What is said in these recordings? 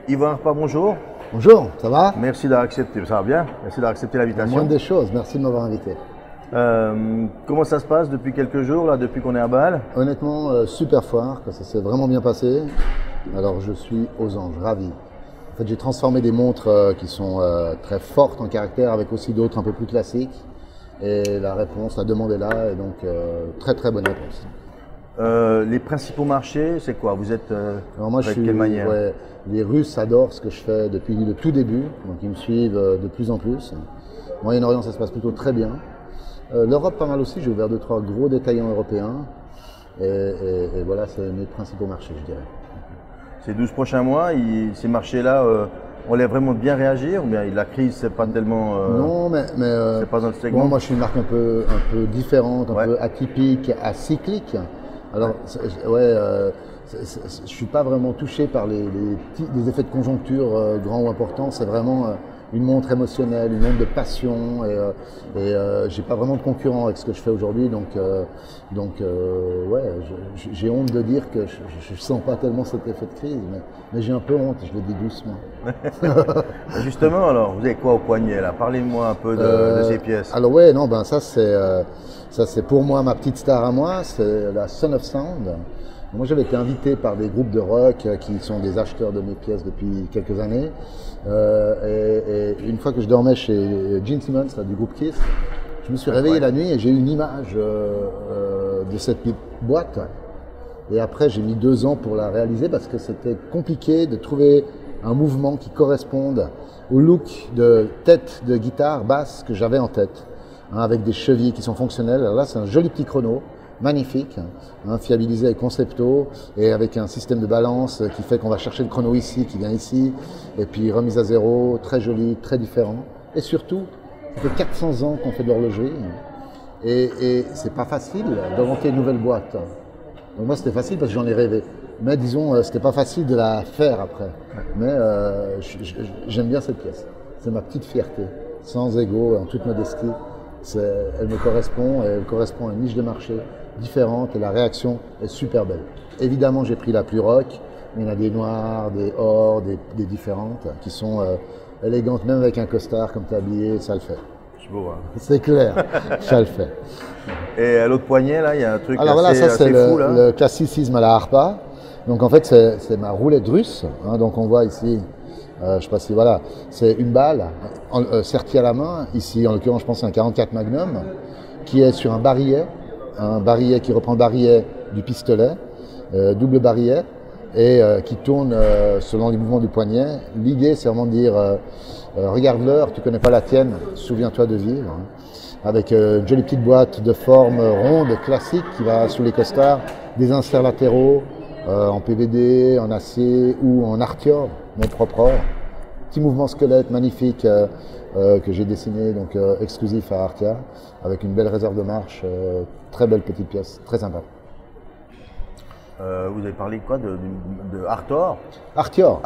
Yvan Arpa, bonjour. Bonjour, ça va? Merci d'avoir accepté, ça va bien? Merci d'avoir accepté l'invitation. Moindre des choses, merci de m'avoir invité. Comment ça se passe depuis quelques jours, là, depuis qu'on est à Bâle? Honnêtement, super foire, ça s'est vraiment bien passé. Alors je suis aux anges, ravi. En fait, j'ai transformé des montres qui sont très fortes en caractère avec aussi d'autres un peu plus classiques. Et la réponse, la demande est là, et donc très très bonne réponse. Les principaux marchés, c'est quoi? Vous êtes Alors moi, de quelle manière? Ouais, les Russes adorent ce que je fais depuis le tout début, donc ils me suivent de plus en plus. Moyen-Orient, ça se passe plutôt très bien. L'Europe, pas mal aussi, j'ai ouvert 2-3 gros détaillants européens. Et voilà, c'est mes principaux marchés, je dirais. Ces 12 prochains mois, ces marchés-là, on les vraiment bien réagir ou bien la crise, c'est pas tellement. Non, mais c'est pas notre segment. bon, moi, je suis une marque un peu différente, un peu atypique, acyclique. Alors, je suis pas vraiment touché par les des effets de conjoncture grands ou importants. C'est vraiment une montre émotionnelle, une montre de passion, et j'ai pas vraiment de concurrent avec ce que je fais aujourd'hui. Donc, j'ai honte de dire que je sens pas tellement cet effet de crise, mais j'ai un peu honte. Je le dis doucement. Justement, alors, vous avez quoi au poignet là? Parlez-moi un peu de ces pièces. Alors ouais, non, ben ça c'est pour moi ma petite star à moi, c'est la Son of Sound. Moi j'avais été invité par des groupes de rock qui sont des acheteurs de mes pièces depuis quelques années. Et une fois que je dormais chez Gene Simmons, là, du groupe Kiss, je me suis réveillé la nuit et j'ai eu une image de cette boîte. Et après j'ai mis 2 ans pour la réaliser parce que c'était compliqué de trouver un mouvement qui corresponde au look de tête de guitare basse que j'avais en tête, hein, avec des chevilles qui sont fonctionnelles. Alors là, c'est un joli petit chrono, magnifique, hein, fiabilisé avec Concepto et avec un système de balance qui fait qu'on va chercher le chrono ici, qui vient ici, et puis remise à zéro, très joli, très différent. Et surtout, ça fait 400 ans qu'on fait de l'horlogerie et c'est pas facile d'inventer une nouvelle boîte. Donc moi, c'était facile parce que j'en ai rêvé. Mais disons, c'était pas facile de la faire après. Mais j'aime bien cette pièce. C'est ma petite fierté, sans ego, en toute modestie. Elle me correspond et elle correspond à une niche de marché différente et la réaction est super belle. Évidemment, j'ai pris la plus rock, mais il y en a des noires, des or, des différentes qui sont élégantes, même avec un costard comme tu es habillé, ça le fait. Je vous vois. C'est clair, ça le fait. Et à l'autre poignet, là, il y a un truc Alors assez, voilà, ça c'est assez fou, là. le classicisme à la Harpa. Donc en fait, c'est ma roulette russe. Hein, donc on voit ici, je sais pas si voilà, c'est une balle sertie à la main. Ici, en l'occurrence, je pense que c'est un 44 Magnum qui est sur un barillet qui reprend le barillet du pistolet, double barillet, et qui tourne selon les mouvements du poignet. L'idée, c'est vraiment de dire, regarde l'heure, tu connais pas la tienne, souviens-toi de vivre. Hein, avec une jolie petite boîte de forme ronde, classique, qui va sous les costards, des inserts latéraux, en PVD, en acier ou en Artior, mon propre or. Petit mouvement squelette magnifique que j'ai dessiné, donc exclusif à Artia, avec une belle réserve de marche, très belle petite pièce, très sympa. Vous avez parlé de quoi? De Artor? Artior,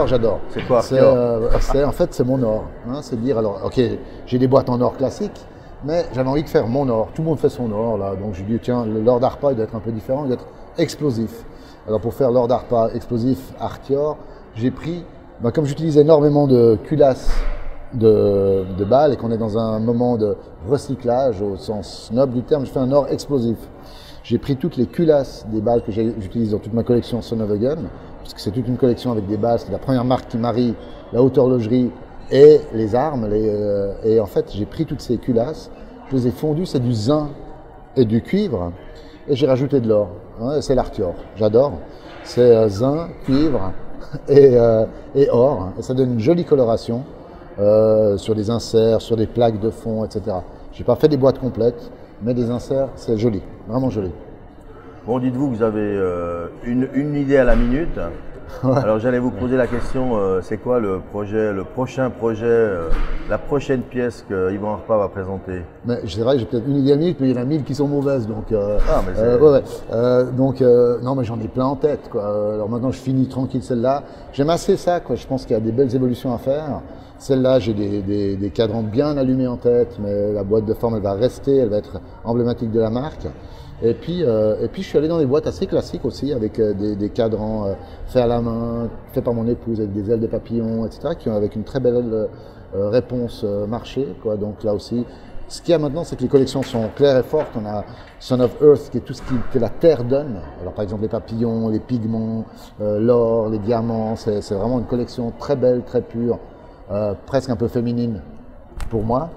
j'adore. C'est quoi Artior? En fait, c'est mon or. Hein, c'est de dire, alors, ok, j'ai des boîtes en or classique, mais j'avais envie de faire mon or. Tout le monde fait son or, là. Donc, j'ai dit, tiens, l'or d'Arpa, il doit être un peu différent, il doit être explosif. Alors, pour faire l'or d'Arpa explosif Artior, j'ai pris, comme j'utilise énormément de culasses de balles et qu'on est dans un moment de recyclage au sens noble du terme, je fais un or explosif. J'ai pris toutes les culasses des balles que j'utilise dans toute ma collection Son of a Gun, parce que c'est toute une collection avec des balles, c'est la première marque qui marie la haute horlogerie et les armes. Et en fait, j'ai pris toutes ces culasses, je les ai fondues, c'est du zinc et du cuivre, et j'ai rajouté de l'or. Hein, c'est l'Artior, j'adore. C'est zinc, cuivre et or, et ça donne une jolie coloration sur des inserts, sur des plaques de fond, etc. J'ai pas fait des boîtes complètes, mais des inserts, c'est joli, vraiment joli. Bon, dites-vous que vous avez une idée à la minute. Ouais. Alors j'allais vous poser la question, c'est quoi le prochain projet, la prochaine pièce que Yvan Arpa va présenter? Mais je dirais, j'ai peut-être une idée à la minute, mais il y en a 1000 qui sont mauvaises, donc. Non, mais j'en ai plein en tête, quoi. Alors maintenant, je finis tranquille celle-là. J'aime assez ça, quoi. Je pense qu'il y a des belles évolutions à faire. Celle-là, j'ai des cadrans bien allumés en tête, mais la boîte de forme, elle va rester, elle va être emblématique de la marque. Et puis je suis allé dans des boîtes assez classiques aussi, avec des cadrans faits à la main, faits par mon épouse, avec des ailes de papillon, etc., qui ont avec une très belle réponse marché, quoi. Donc là aussi, ce qu'il y a maintenant, c'est que les collections sont claires et fortes. On a Son of Earth, qui est tout ce que la Terre donne. Alors par exemple les papillons, les pigments, l'or, les diamants, c'est vraiment une collection très belle, très pure, presque un peu féminine pour moi.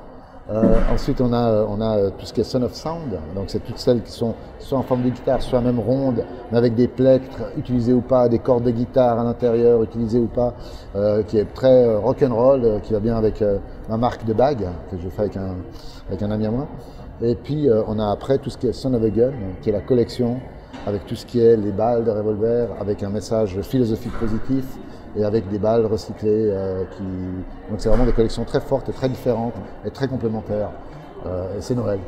Ensuite, on a tout ce qui est Son of Sound, donc c'est toutes celles qui sont soit en forme de guitare, soit même rondes, mais avec des plectres utilisés ou pas, des cordes de guitare à l'intérieur utilisées ou pas, qui est très rock'n'roll, qui va bien avec ma marque de bague que je fais avec un ami à moi. Et puis on a après tout ce qui est Son of a Gun, qui est la collection avec tout ce qui est les balles de revolver, avec un message philosophique positif, et avec des balles recyclées. Donc c'est vraiment des collections très fortes et très différentes et très complémentaires. Et c'est Noël,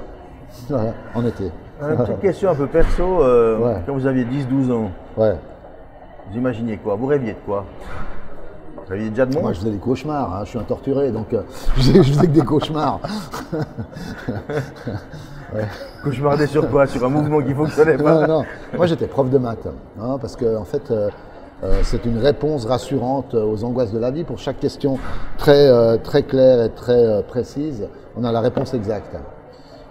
voilà, en été. Une petite question un peu perso, Ouais. quand vous aviez 10-12 ans, Ouais. vous imaginiez quoi? Vous rêviez de quoi? Vous rêviez déjà de Moi monde? je faisais des cauchemars, hein. Je suis un torturé, donc je faisais que des cauchemars. Cauchemardé sur quoi? Sur un mouvement qui ne fonctionnait pas? Non, non. Moi j'étais prof de maths, hein, parce que en fait c'est une réponse rassurante aux angoisses de la vie. Pour chaque question très claire et très précise, on a la réponse exacte.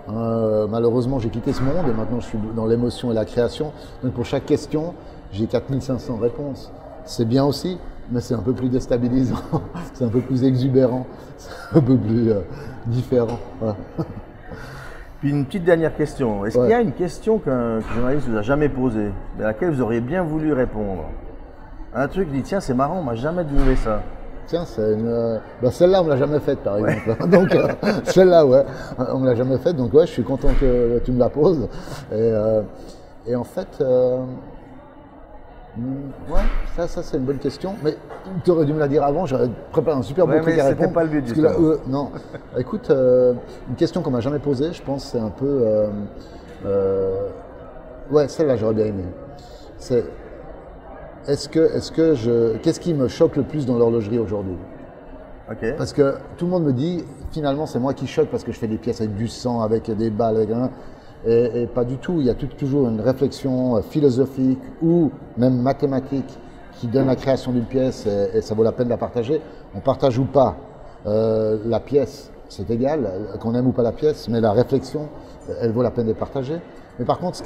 Malheureusement, j'ai quitté ce monde et maintenant je suis dans l'émotion et la création. Donc pour chaque question, j'ai 4500 réponses. C'est bien aussi, mais c'est un peu plus déstabilisant, c'est un peu plus exubérant, c'est un peu plus différent. Voilà. Puis une petite dernière question. Est-ce qu'il y a une question qu'un journaliste vous a jamais posée, mais à laquelle vous auriez bien voulu répondre? Un truc qui dit, tiens, c'est marrant, on m'a jamais demandé ça. Tiens, c'est une. Ben celle-là, on me l'a jamais faite, par exemple. Donc, celle-là, ouais, on me l'a jamais faite. Donc, ouais, je suis content que tu me la poses. Et en fait, ouais, ça c'est une bonne question. Mais tu aurais dû me la dire avant. J'aurais préparé un super beau truc à répondre. C'était pas le but du tout. Non. Écoute, une question qu'on m'a jamais posée, je pense, c'est un peu. Ouais, celle-là, j'aurais bien aimé. C'est. Qu'est-ce qui me choque le plus dans l'horlogerie aujourd'hui? Okay. Parce que tout le monde me dit, finalement, c'est moi qui choque parce que je fais des pièces avec du sang, avec des balles, avec un. Et pas du tout. Il y a toujours une réflexion philosophique ou même mathématique qui donne la création d'une pièce et ça vaut la peine de la partager. On partage ou pas la pièce, c'est égal, qu'on aime ou pas la pièce, mais la réflexion, elle vaut la peine d'être partagée. Mais par contre, ce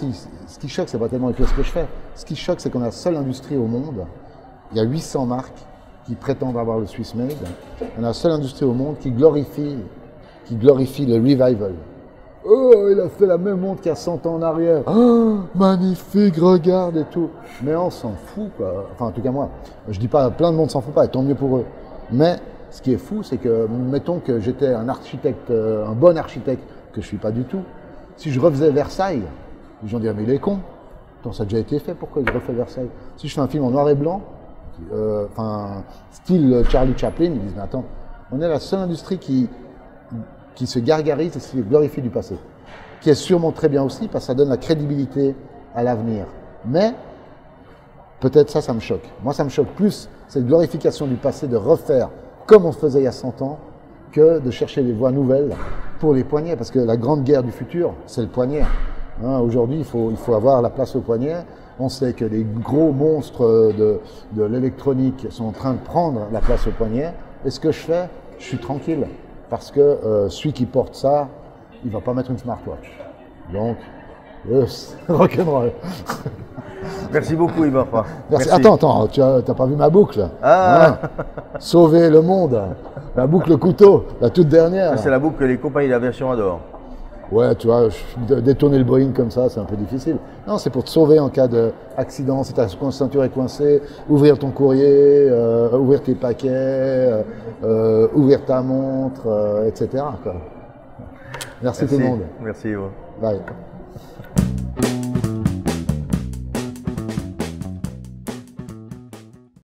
qui choque, c'est pas tellement les pièces que je fais. Ce qui choque, c'est qu'on a la seule industrie au monde. Il y a 800 marques qui prétendent avoir le Swiss Made. On a la seule industrie au monde qui glorifie le revival. Oh, il a fait la même montre qu'il y a 100 ans en arrière. Oh, magnifique, regarde et tout. Mais on s'en fout, quoi. Enfin, en tout cas, moi, je dis pas, plein de monde s'en fout pas, et tant mieux pour eux. Mais ce qui est fou, c'est que, mettons que j'étais un architecte, un bon architecte, que je suis pas du tout. Si je refaisais Versailles, les gens diraient, mais il est con. Attends, ça a déjà été fait, pourquoi il refait Versailles? Si je fais un film en noir et blanc, style Charlie Chaplin, ils disent, mais attends, on est la seule industrie qui se gargarise et qui glorifie du passé. Qui est sûrement très bien aussi, parce que ça donne la crédibilité à l'avenir. Mais, peut-être ça me choque. Moi, ça me choque plus, cette glorification du passé, de refaire comme on faisait il y a 100 ans, que de chercher des voies nouvelles pour les poignets, parce que la grande guerre du futur, c'est le poignet. Hein, aujourd'hui, il faut avoir la place au poignet. On sait que les gros monstres de l'électronique sont en train de prendre la place au poignet. Et ce que je fais, je suis tranquille, parce que celui qui porte ça, il va pas mettre une smartwatch. Donc, rock'n'roll. Merci beaucoup, Yvan. Merci. Attends, tu n'as pas vu ma boucle? Ah. Hein? Sauver le monde. La boucle couteau, la toute dernière. C'est la boucle que les compagnies d'aviation adorent. Ouais, tu vois, détourner le Boeing comme ça, c'est un peu difficile. Non, c'est pour te sauver en cas d'accident, si ta ceinture est coincée, ouvrir ton courrier, ouvrir tes paquets, ouvrir ta montre, etc. Quoi. Merci tout le monde. Merci, Yvan. Bye.